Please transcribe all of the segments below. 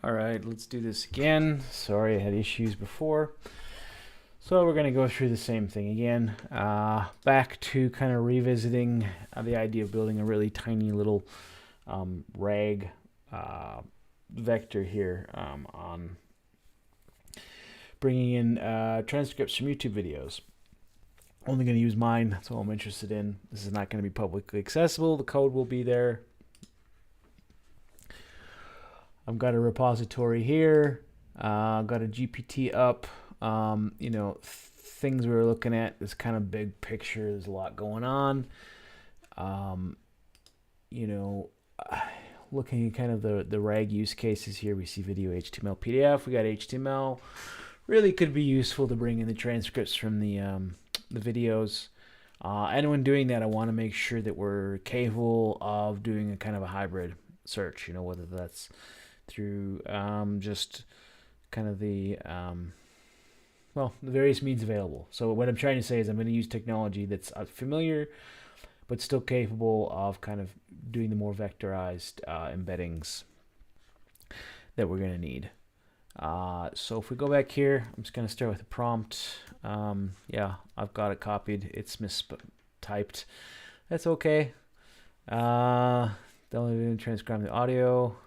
All right, let's do this again. Sorry, I had issues before. So we're going to go through the same thing again. Back to kind of revisiting the idea of building a really tiny little rag vector here on bringing in transcripts from YouTube videos. Only going to use mine. That's all I'm interested in. This is not going to be publicly accessible. The code will be there. I've got a repository here. I've got a GPT up. You know, things we're looking at, this kind of big picture. There's a lot going on. You know, looking at kind of the RAG use cases here, we see video, HTML, PDF. We got HTML. Really could be useful to bring in the transcripts from the videos. And when doing that, I want to make sure that we're capable of doing a kind of a hybrid search. You know, whether that's through just kind of the various means available. So what I'm trying to say is I'm going to use technology that's familiar but still capable of kind of doing the more vectorized embeddings that we're going to need. So if we go back here, I'm just going to start with a prompt. Yeah, I've got it copied. It's mistyped. That's okay. Download transcribe the audio.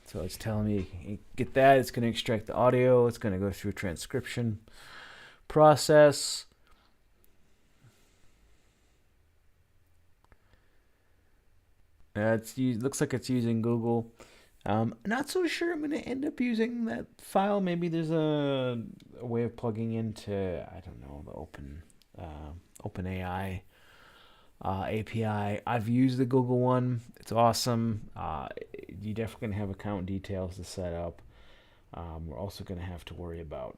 So it's telling me, get that. It's going to extract the audio. It's going to go through a transcription process. Looks like it's using Google. Not so sure I'm going to end up using that file. Maybe there's a way of plugging into, I don't know, the OpenAI API. I've used the Google one. It's awesome. You definitely going to have account details to set up. We're also going to have to worry about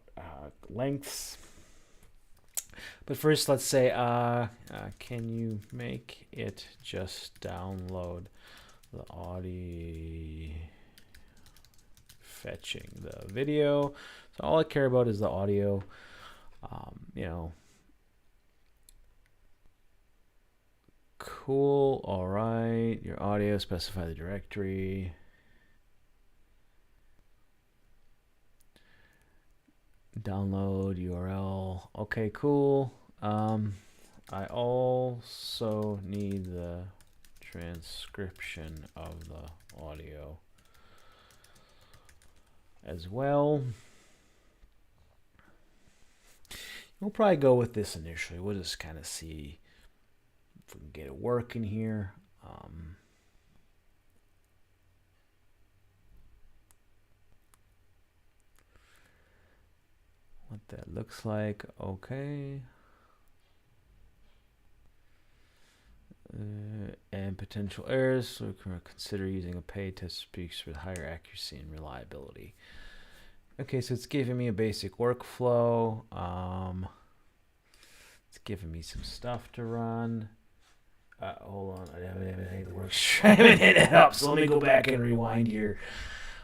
lengths. But first, let's say, can you make it just download the audio fetching the video? So all I care about is the audio. You know, cool. All right, your audio, specify the directory. Download URL. Okay, cool. I also need the transcription of the audio as well. We'll probably go with this initially. We'll just kind of see if we can get it working here. What that looks like. Okay. And potential errors. So we can consider using a paid test speaks with higher accuracy and reliability. Okay, so it's giving me a basic workflow. It's giving me some stuff to run. Hold on, I haven't hit it up. So let me go back and rewind here.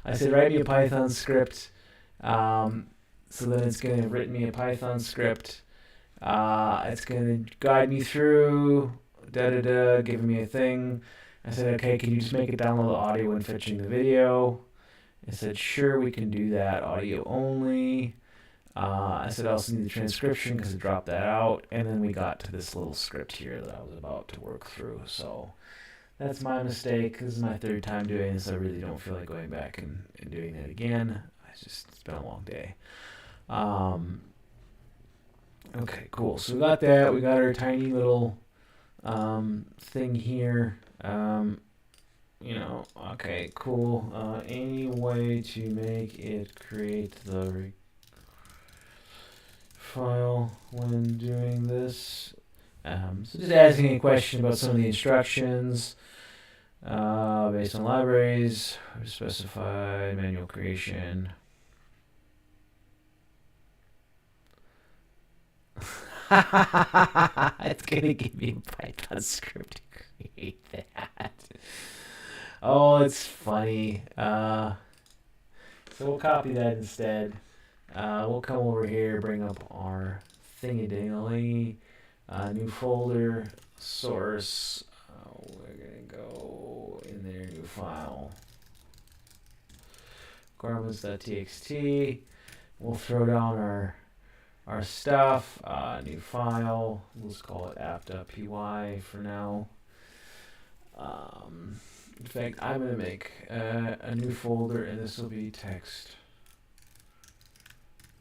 I said write me a Python script. So then it's going to write me a Python script. It's going to guide me through, giving me a thing. I said, okay, can you just make it download the audio when fetching the video? I said, sure, we can do that, audio only. I said, I also need the transcription because it dropped that out. And then we got to this little script here that I was about to work through. So that's my mistake. This is my third time doing this. I really don't feel like going back and doing that again. It's been a long day. Okay, cool. So we got that. We got our tiny little thing here. You know, okay, cool. Any way to make it create the file when doing this? So just asking a question about some of the instructions based on libraries, specified manual creation. It's gonna give me a Python script to create that. Oh, it's funny. So we'll copy that instead. We'll come over here, bring up our thingy-dingly, new folder. source. We're going to go in there, new file. Requirements.txt. We'll throw down our stuff. New file. We'll just call it app.py for now. In fact, I'm going to make a new folder, and this will be text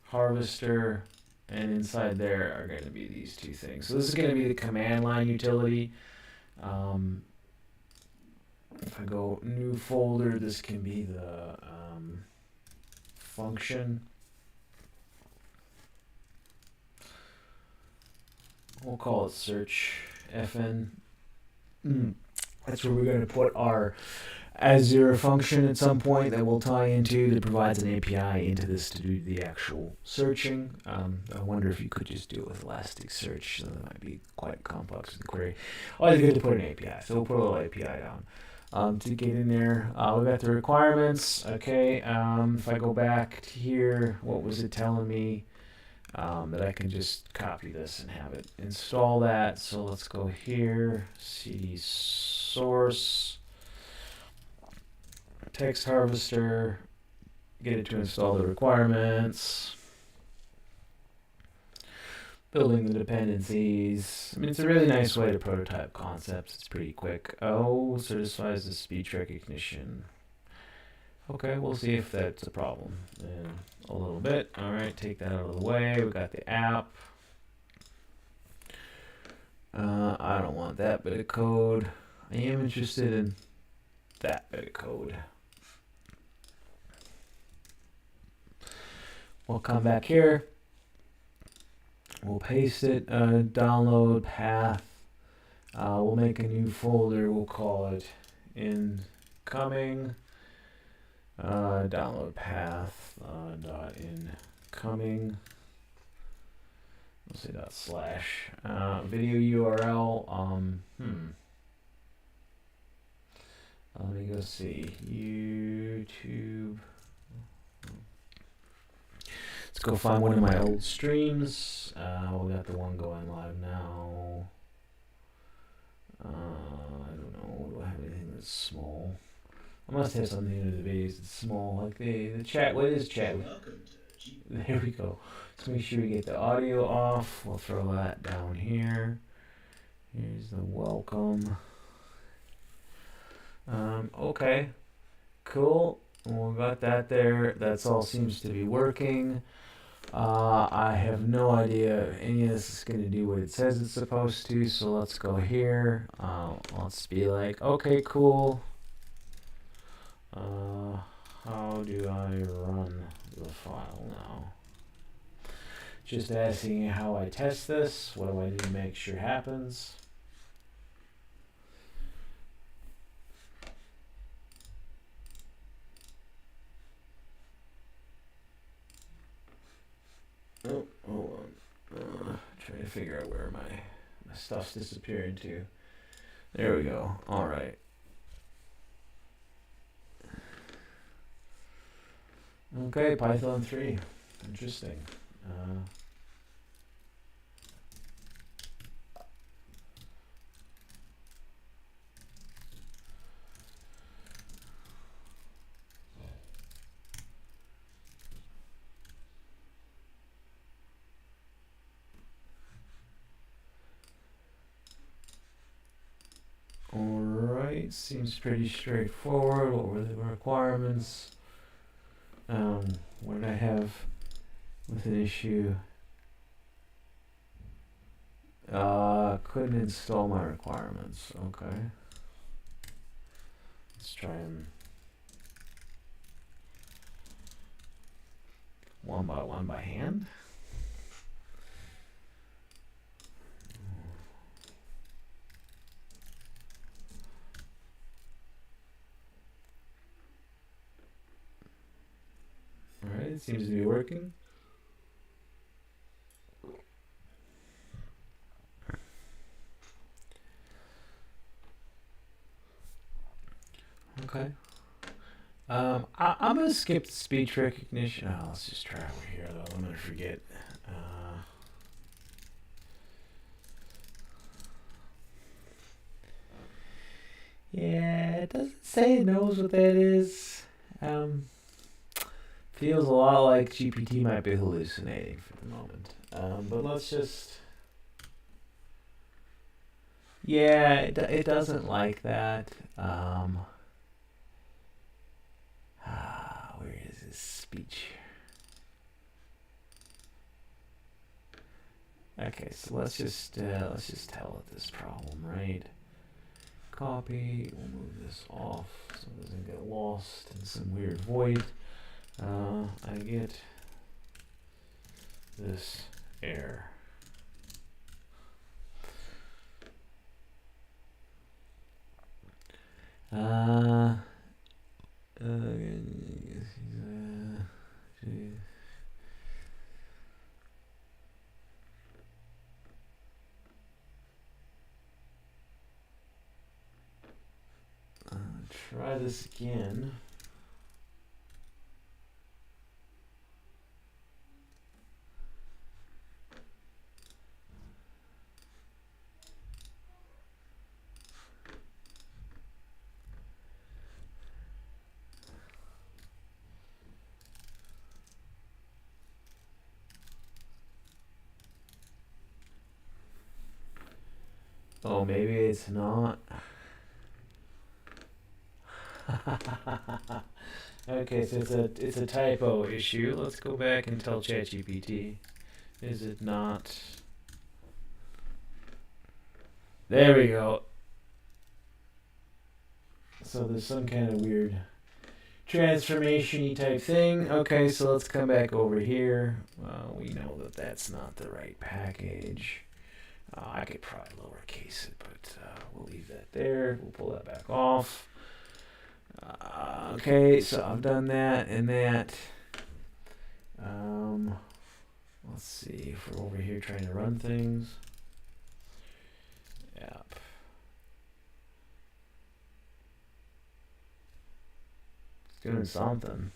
harvester, and inside there are going to be these two things. So this is going to be the command line utility. If I go new folder, this can be the function. We'll call it search fn. That's where we're going to put our Azure function at some point that we'll tie into that provides an API into this to do the actual searching. I wonder if you could just do it with Elasticsearch. So that might be quite complex with the query. Always good to put an API. So we'll put a little API down to get in there. We got the requirements. Okay. If I go back to here, what was it telling me? That I can just copy this and have it install that. So let's go here, cd source, text harvester, get it to install the requirements, building the dependencies. I mean, it's a really nice way to prototype concepts. It's pretty quick. Oh, certifies the speech recognition. Okay, we'll see if that's a problem in a little bit. All right, take that out of the way. We got the app. I don't want that bit of code. I am interested in that bit of code. We'll come back here. We'll paste it, download path. We'll make a new folder. We'll call it incoming. Download path dot incoming. We'll say dot slash video URL. Let me go see YouTube. Let's go find one of my old streams. We got the one going live now. I don't know. Do I have anything that's small? I must have something in the videos that's small, like the chat. What is chat? There we go. Let's make sure we get the audio off. We'll throw that down here. Here's the welcome. Okay, cool. We got that there. That's all seems to be working. I have no idea if any of this is going to do what it says it's supposed to. So let's go here. Let's be like, okay, cool. How do I run the file now? Just asking how I test this. What do I do to make sure happens? Oh, hold on. Trying to figure out where my stuff's disappearing to. There we go. All right. Okay, Python 3. Interesting. All right, seems pretty straightforward. What were the requirements? What did I have with an issue? Couldn't install my requirements. Okay. Let's try them one by hand. Alright, it seems to be working. Okay. I'm gonna skip the speech recognition. Oh, let's just try over here though. I'm gonna forget. Yeah, it doesn't say it knows what that is. Feels a lot like GPT might be hallucinating for the moment. But let's just... Yeah, it doesn't like that. Where is his speech? Okay, so let's just tell it this problem, right? Copy. We'll move this off so it doesn't get lost in some weird void. I get this error. Try this again. Oh, maybe it's not. Okay, so it's a typo issue. Let's go back and tell ChatGPT. Is it not? There we go. So there's some kind of weird transformation-y type thing. Okay, so let's come back over here. We know that that's not the right package. I could probably lowercase it, but we'll leave that there. We'll pull that back off. Okay, so I've done that and that. Let's see if we're over here trying to run things. Yep. It's doing something.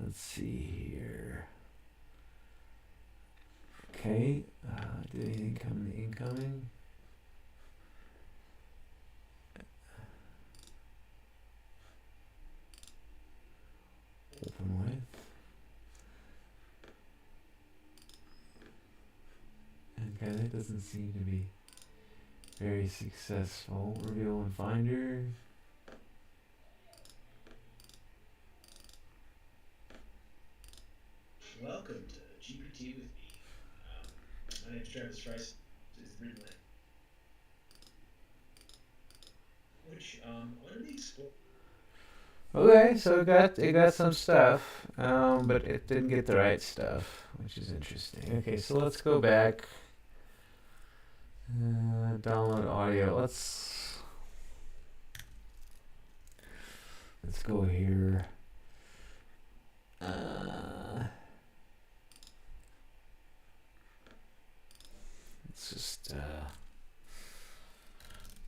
Let's see here. Okay, did anything come in the incoming? Open with. Okay, that doesn't seem to be very successful. Reveal and Finder. Welcome to GPT with me. My name is Travis Trice. Is the reading line. Which let me explore. Okay, so it got some stuff, but it didn't get the right stuff, which is interesting. Okay, so let's go back. Download audio. Let's go here. Let's just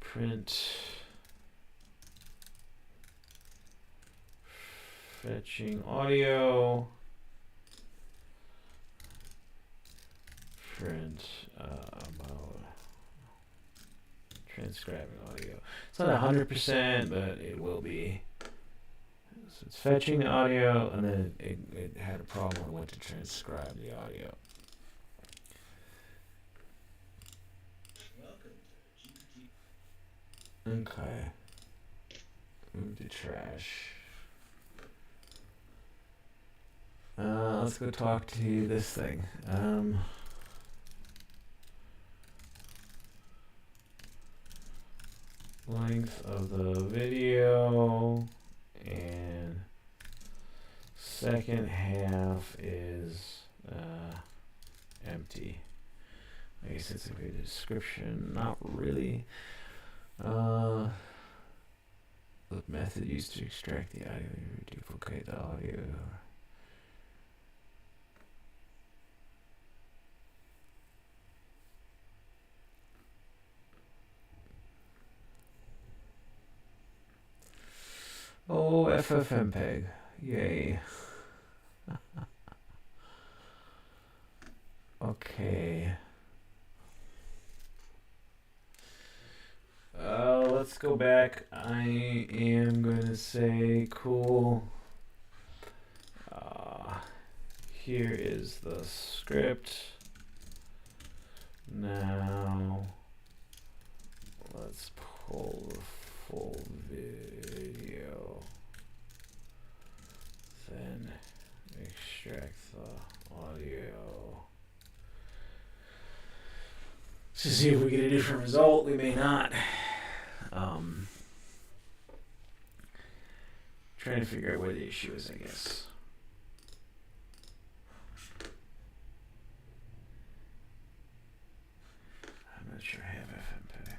print fetching audio. Print about transcribing audio. It's not 100%, but it will be. So it's fetching the audio, and then it had a problem when it went to transcribe the audio. Welcome to GPT. Okay. Move to trash. Let's go talk to this thing. Length of the video and second half is empty. I guess it's a good description. Not really. The method used to extract the audio, duplicate the audio. Oh, FFmpeg. Yay. Okay. go back. I am going to say cool. Here is the script. Now let's pull the full video. Then extract the audio. To see if we get a different result. We may not. Trying to figure out where the issue is, I guess. I'm not sure I have FMP.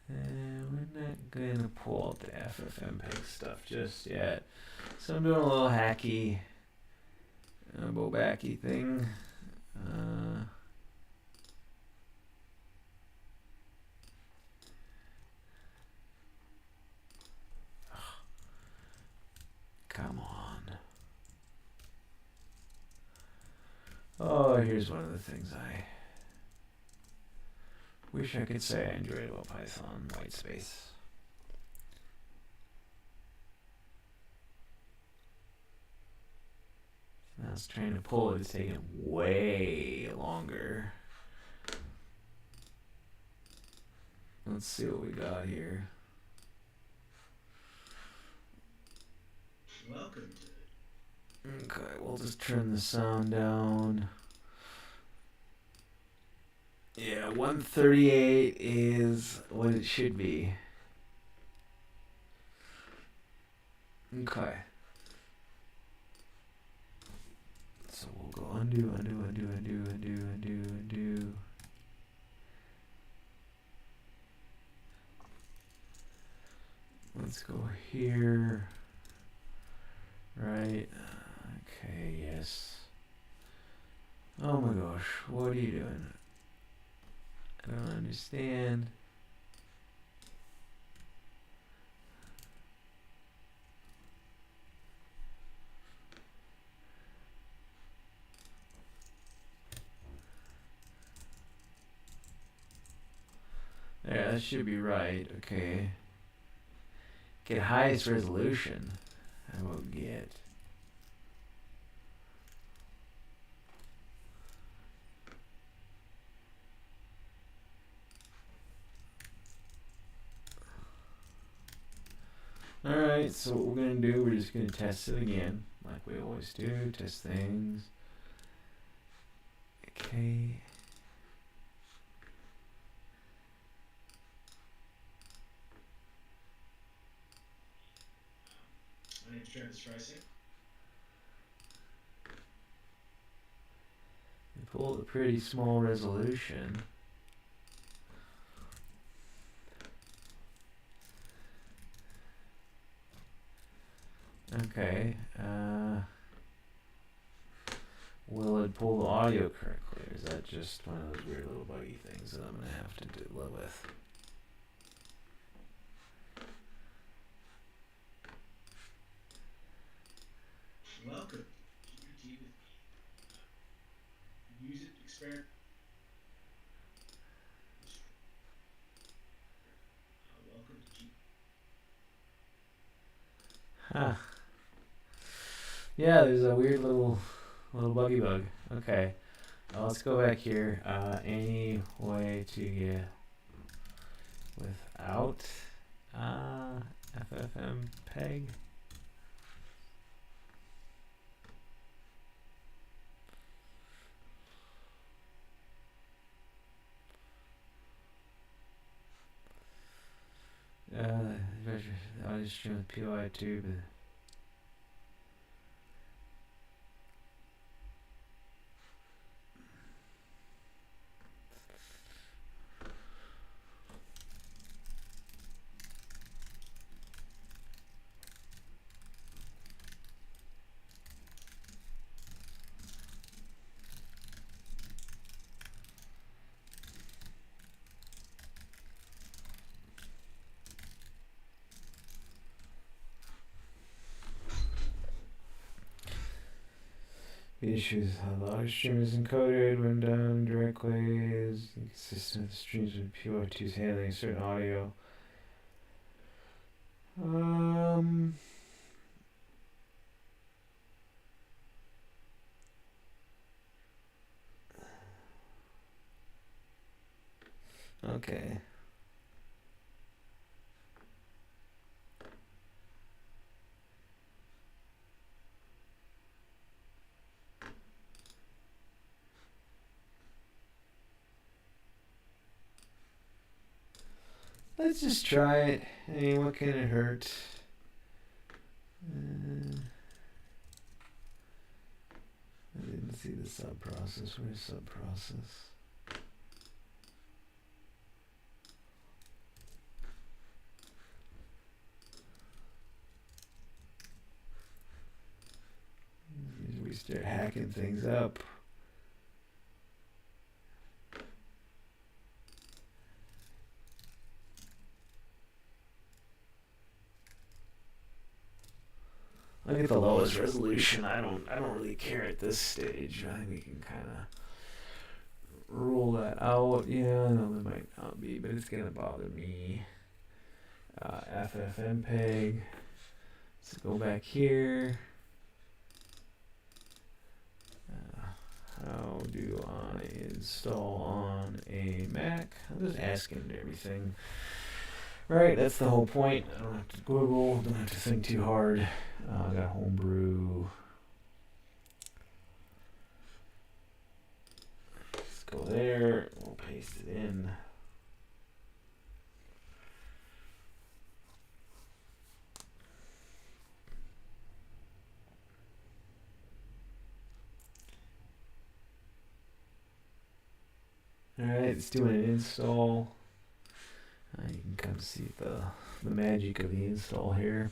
We're not gonna pull out the FFmpeg stuff just yet. So I'm doing a little hacky, Bobacky thing. Come on. Oh, here's one of the things I wish I could say I enjoyed about Python, white space. I was trying to pull it, it's taking way longer. Let's see what we got here. Welcome to Okay, we'll just turn the sound down. Yeah, 138 is what it should be. Okay. So we'll go undo. Let's go here. Right. Okay, yes. Oh my gosh, what are you doing? I don't understand. Yeah, that should be right. Okay. Get highest resolution. I will get. Alright, so what we're going to do, we're just going to test it again, like we always do, test things. Okay. My name's Travis Freising. We pulled a pretty small resolution. Okay, will it pull the audio correctly, or is that just one of those weird little buggy things that I'm going to have to deal with? Welcome to GPT with me. Use it, experiment. Welcome to GPT. Huh. Yeah, there's a weird little buggy bug. Okay, let's go back here. Any way to get without FFmpeg? Audio stream with POI tube. The issue is how the audio stream is encoded when done directly is consistent with the streams when PO2 is handling certain audio. Okay. Let's just try it. I mean, what can it hurt? I didn't see the sub process. Where's sub process? We start hacking things up. I get the lowest resolution. I don't really care at this stage. I think we can kind of rule that out. Yeah, no, that might not be, but it's gonna bother me. FFmpeg. Let's go back here. How do I install on a Mac? I'm just asking everything. Right, that's the whole point. I don't have to Google, don't have to think too hard. I got Homebrew. Let's go there. We'll paste it in. Alright, it's doing an install. You can kind of see the magic of the install here.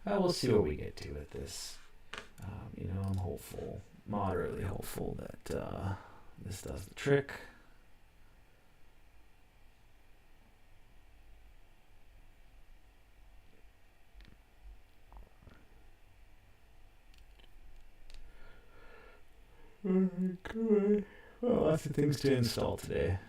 We'll see what we get to with this. You know, I'm hopeful, moderately hopeful that this does the trick. Well, lots of things to install today.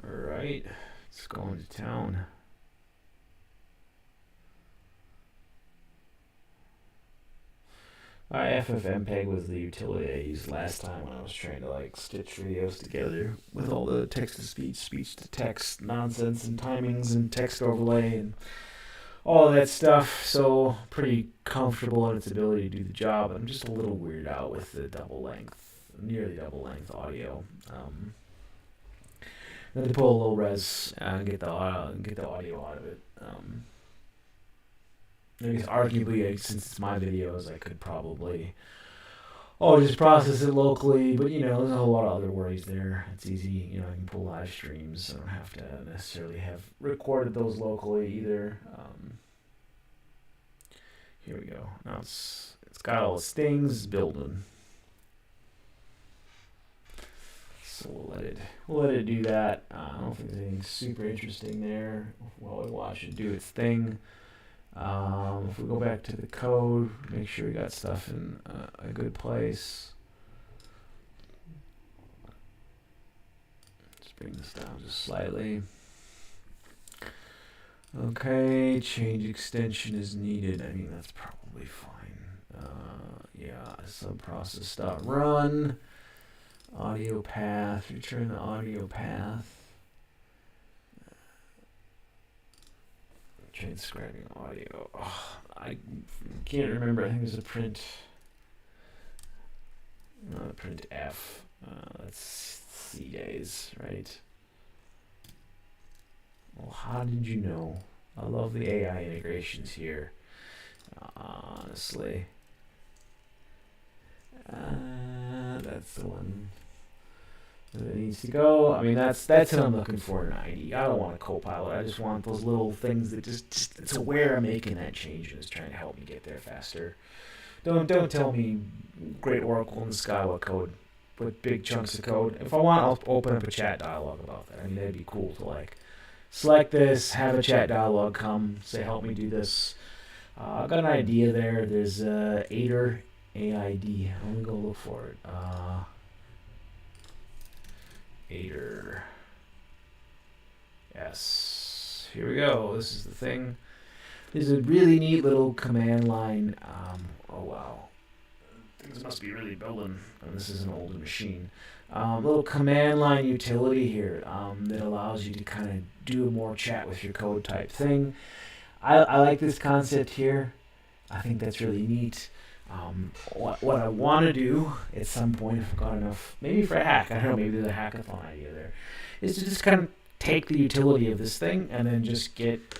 Alright, let's go into town. FFmpeg was the utility I used last time when I was trying to like stitch videos together with all the text-to-speech, speech-to-text nonsense and timings and text overlay and all of that stuff. So pretty comfortable in its ability to do the job. I'm just a little weirded out with the nearly double length audio. Then to pull a low res and get the audio out of it. I guess arguably, since it's my videos, I could probably just process it locally. But you know, there's a whole lot of other worries there. It's easy, you know, I can pull live streams. I don't have to necessarily have recorded those locally either. Here we go. Now it's got all its things. It's building. So we'll let it do that. I don't think there's anything super interesting there. While we watch it do its thing. If we go back to the code, make sure we got stuff in a good place. Let's bring this down just slightly. Okay, change extension is needed. I mean, that's probably fine. Yeah, subprocess.run. Audio path, return the audio path. Transcribing audio. Oh, I can't remember. I think there's a print. Print F. That's C days, right? Well, how did you know? I love the AI integrations here. Honestly. That's the one that needs to go. I mean, that's what I'm looking for 90. I don't want a Copilot. I just want those little things that just it's aware I'm making that change and is trying to help me get there faster. Don't tell me great Oracle in the sky what code, with big chunks of code. If I want, I'll open up a chat dialogue about that. I mean, that'd be cool to like select this, have a chat dialogue come, say help me do this. I've got an idea there. There's Aider AID. Let me go look for it. Aider. Yes. Here we go. This is the thing. There's a really neat little command line. Oh wow. Things must be really building. And this is an older machine. Little command line utility here that allows you to kind of do a more chat with your code type thing. I like this concept here. I think that's really neat. What I want to do at some point, if I've got enough, maybe for a hack, I don't know, maybe there's a hackathon idea there, is to just kind of take the utility of this thing and then just get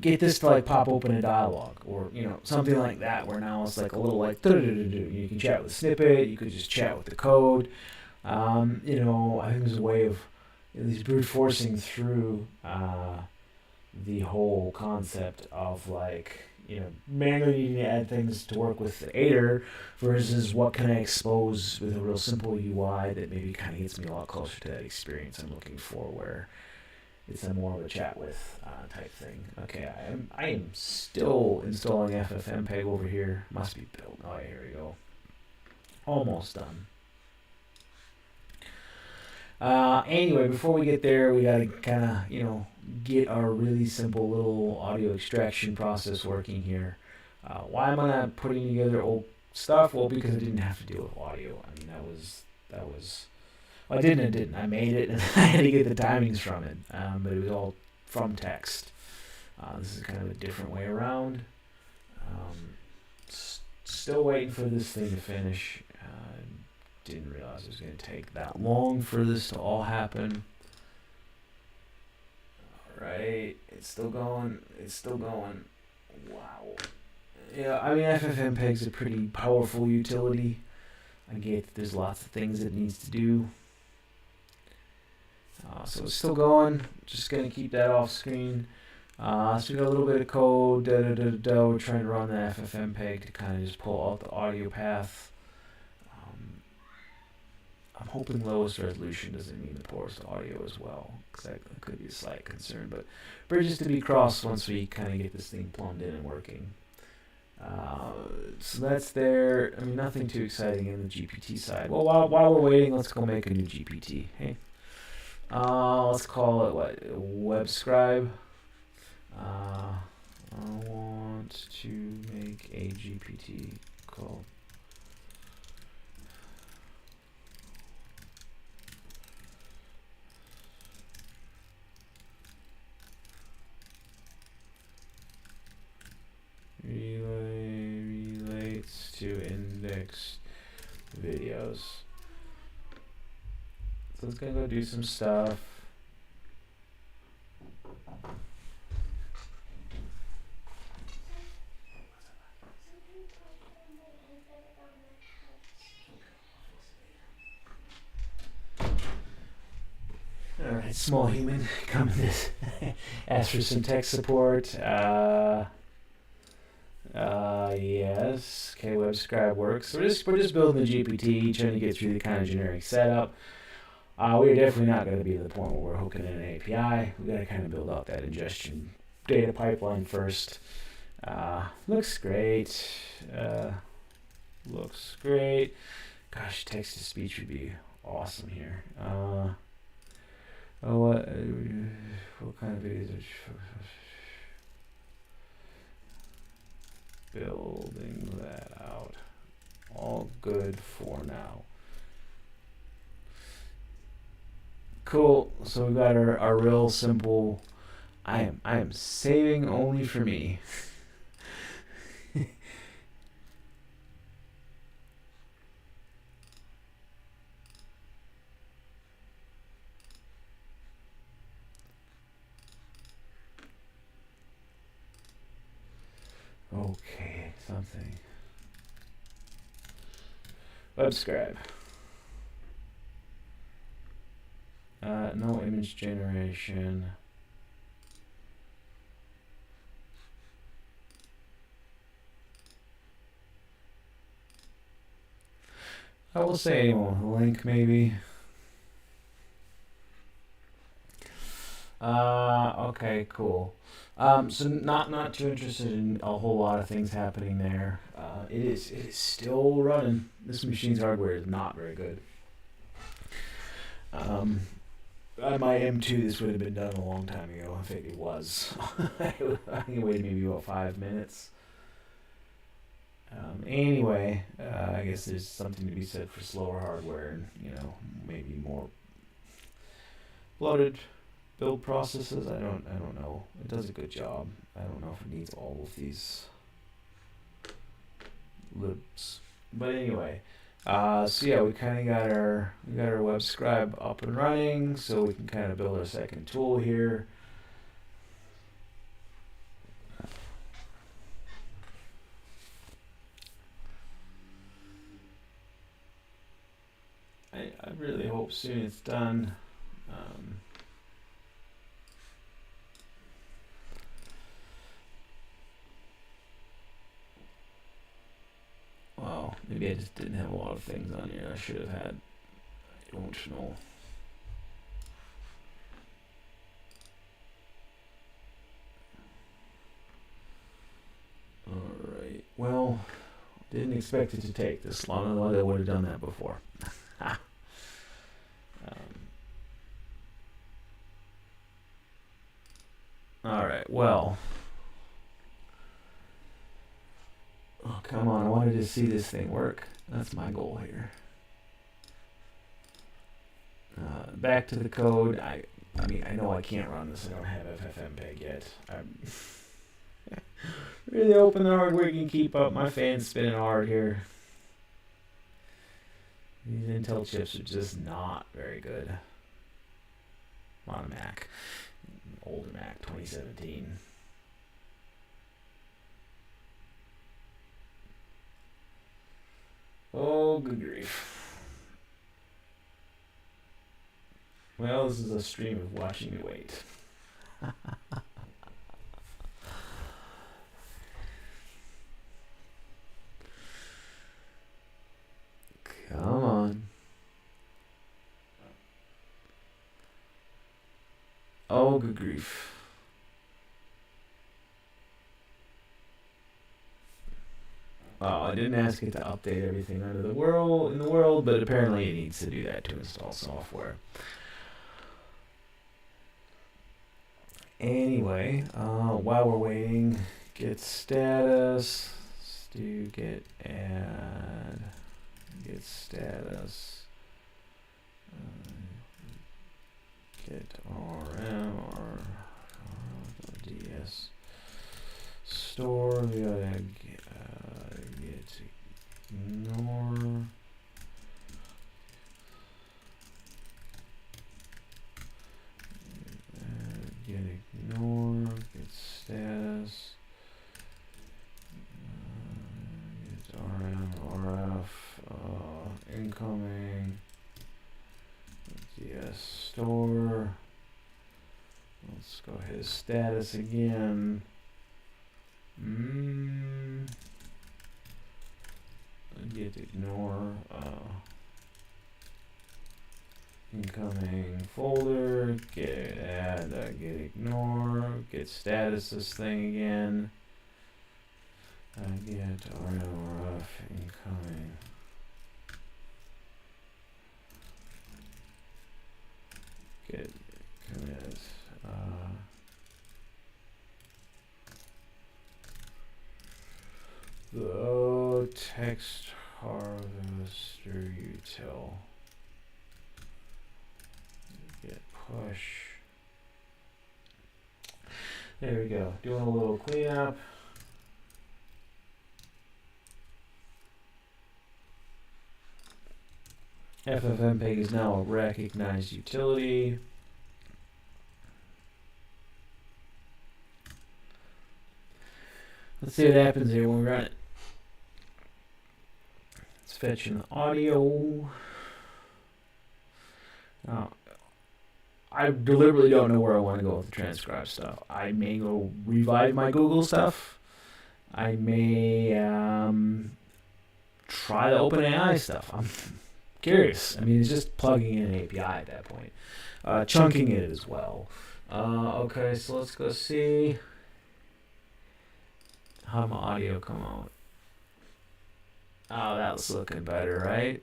this to like pop open a dialogue or something like that, where now it's like a little like you can chat with a snippet, you could just chat with the code. I think there's a way of at least brute forcing through the whole concept of like manually needing to add things to work with the Aider versus what can I expose with a real simple UI that maybe kind of gets me a lot closer to that experience I'm looking for, where it's a more of a chat with type thing. Okay, I am still installing FFmpeg over here. Must be built. Oh, here we go. Almost done. Anyway, before we get there, we gotta kind of get our really simple little audio extraction process working here. Why am I not putting together old stuff? Well, because I didn't have to deal with audio. I mean, that was. Well, I didn't. I made it, and I had to get the timings from it. But it was all from text. This is kind of a different way around. Still waiting for this thing to finish. Didn't realize it was going to take that long for this to all happen. Alright, it's still going. Wow. Yeah, I mean, FFmpeg's a pretty powerful utility. I get that there's lots of things it needs to do. So it's still going. Just going to keep that off screen. So we got a little bit of code. We're trying to run the FFmpeg to kind of just pull out the audio path. I'm hoping lowest resolution doesn't mean the poorest audio as well, because that could be a slight concern. But bridges to be crossed once we kind of get this thing plumbed in and working. So that's there. I mean, nothing too exciting in the GPT side. Well, while we're waiting, let's go make a new GPT. Hey, let's call it what? Web Scribe. I want to make a GPT called relates to indexed videos. So it's gonna go do some stuff. Alright, small human, come in this. Ask for some tech support. Yes. Okay, Web Scribe works. So we're just building the GPT, trying to get through the kind of generic setup. We're definitely not going to be to the point where we're hooking in an API. We got to kind of build out that ingestion data pipeline first. Looks great. Looks great. Gosh, text to speech would be awesome here. What kind of videos are building that out? All good for now. Cool. So we've got our real simple. I am saving only for me. Okay, something. Web Scribe. No image generation. I will say link maybe. Okay, cool. So not too interested in a whole lot of things happening there. It is still running. This machine's hardware is not very good. On my M2, this would have been done a long time ago. I think it was. I think it waited maybe about 5 minutes. Anyway, I guess there's something to be said for slower hardware and, maybe more bloated build processes. I don't know. It does a good job. I don't know if it needs all of these loops. But anyway, so yeah, we kind of got our Web Scribe up and running, so we can kind of build our second tool here. I really hope soon it's done. Wow, maybe I just didn't have a lot of things on here I should have had. I don't know. Alright, well, didn't expect it to take this long, otherwise I would have done that before. Alright, well. Oh, come on, I wanted to see this thing work. That's my goal here. Back to the code. I mean, I know I can't run this. I don't have FFmpeg yet. I'm really hoping the hardware can keep up. My fan's spinning hard here. These Intel chips are just not very good. On a Mac. Older Mac, 2017. Oh, good grief. Well, this is a stream of watching me wait. Come on. Oh, good grief. Oh, I didn't ask it to update everything in the world, but apparently it needs to do that to install software. Anyway, while we're waiting, get status, let's do get add, get status, get RM or DS store, we gotta get ignore. Get ignore, get status, get RM, RF, incoming, DS store. Let's go hit status again. Get ignore, incoming folder, get add, get ignore, get status this thing again, get RF incoming, get commit, the text harvester util. Get push. There we go. Doing a little cleanup. FFmpeg is now a recognized utility. Let's see what happens here when we run it. It's fetching audio. Now, I deliberately don't know where I want to go with the transcribe stuff. I may go revive my Google stuff. I may try the OpenAI stuff. curious. I mean, it's just plugging in an API at that point. Chunking it as well. Okay, so let's go see how my audio come out. Oh, that's looking better, right?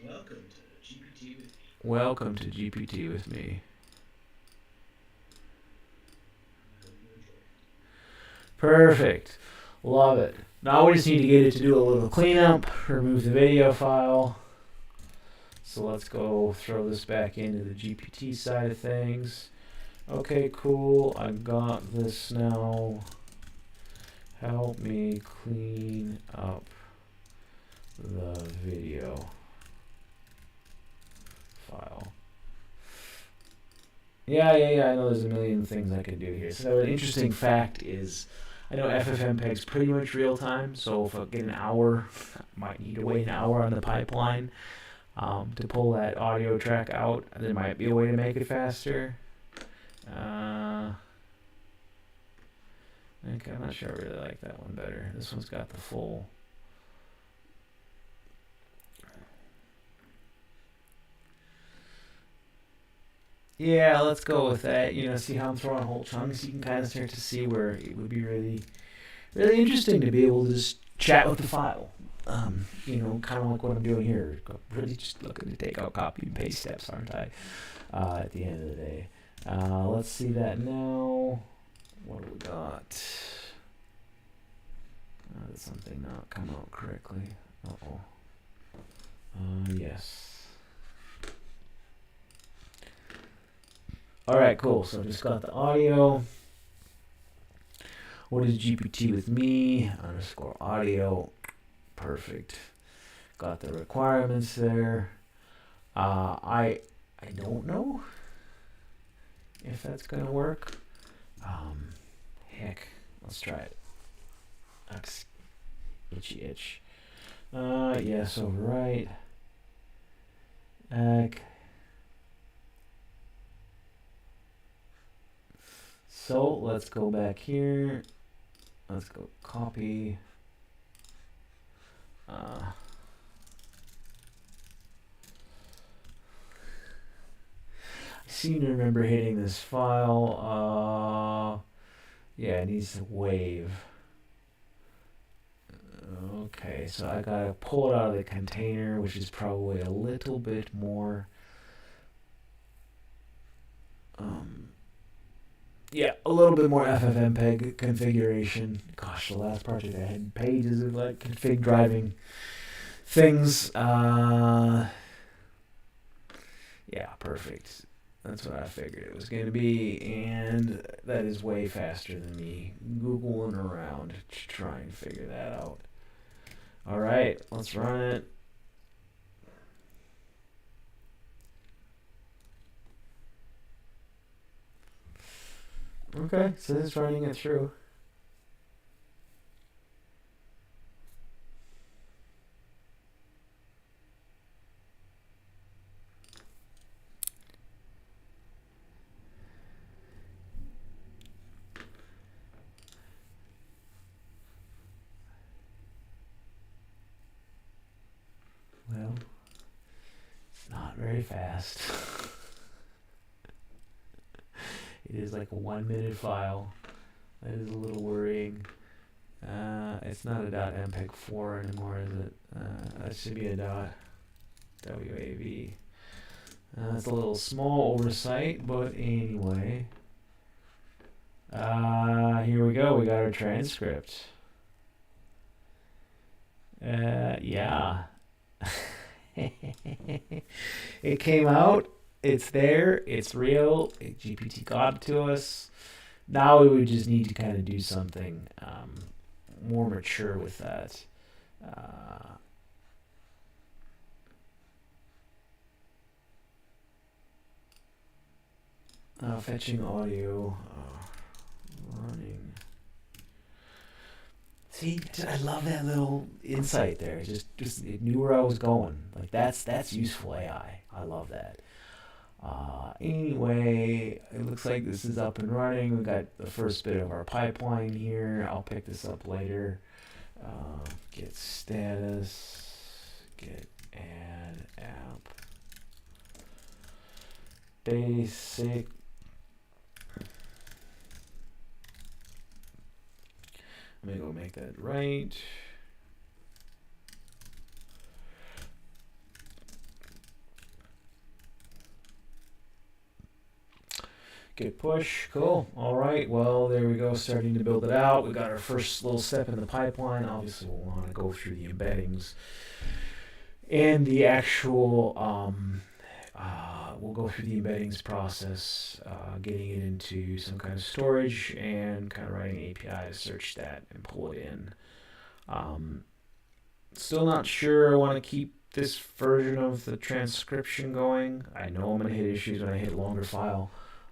Welcome to GPT with me. Welcome to GPT with me. I hope you enjoy it. Perfect. Love it. Now we just need to get it to do a little cleanup, remove the video file. So let's go throw this back into the GPT side of things. Okay, cool. I got this now. Help me clean up the video file. Yeah, I know there's a million things I could do here. So an interesting fact is, I know FFmpeg's pretty much real time, so if I get an hour, I might need to wait an hour on the pipeline to pull that audio track out. There might be a way to make it faster. Okay, I'm not sure I really like that one better. This one's got the full. Yeah, let's go with that. You know, see how I'm throwing whole chunks. You can kind of start to see where it would be really, really interesting to be able to just chat with the file. You know, kind of like what I'm doing here. Really just looking to take out copy and paste steps, aren't I? At the end of the day. Let's see that now. What do we got? Did something not come out correctly? Uh-oh. Yes. Alright, cool. So just got the audio. What is GPT with me? Underscore audio. Perfect. Got the requirements there. I don't know if that's gonna work. Heck, let's try it. Itchy itch. Yes, overwrite. So let's go back here. Let's go copy. I seem to remember hitting this file. Yeah, it needs to wave. Okay, so I gotta pull it out of the container, which is probably a little bit more. Yeah, a little bit more FFmpeg configuration. Gosh, the last project I had pages of like config driving things. Yeah, perfect. That's what I figured it was going to be, and that is way faster than me Googling around to try and figure that out. All right, let's run it. Okay, so this is running it through. Well, it's not very fast. It is like a 1 minute file. That is a little worrying. It's not a .mpeg4 anymore, is it? That should be a .wav. It's a little small oversight, but anyway. Here we go. We got our transcript. Yeah. It came out. It's there. It's real. GPT got it to us. Now we would just need to kind of do something more mature with that. Fetching audio. Running. See, I love that little insight there. Just it knew where I was going. Like that's useful AI. I love that. Anyway, it looks like this is up and running. We got the first bit of our pipeline here. I'll pick this up later. Get status. Git add app basic. Let me go make that right. Git push, cool. All right, well, there we go, starting to build it out. We got our first little step in the pipeline. Obviously, we'll want to go through the embeddings and the actual, we'll go through the embeddings process, getting it into some kind of storage and kind of writing an API to search that and pull it in. Still not sure I want to keep this version of the transcription going. I know I'm going to hit issues when I hit longer file.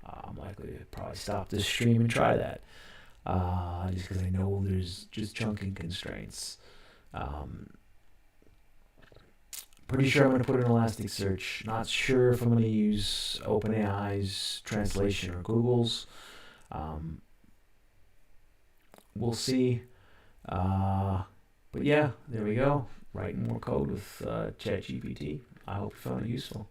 I'm likely to probably stop this stream and try that, just because I know there's just chunking constraints. Pretty sure I'm going to put in Elasticsearch. Not sure if I'm going to use OpenAI's translation or Google's. We'll see. But yeah, there we go. Writing more code with ChatGPT. I hope you found it useful.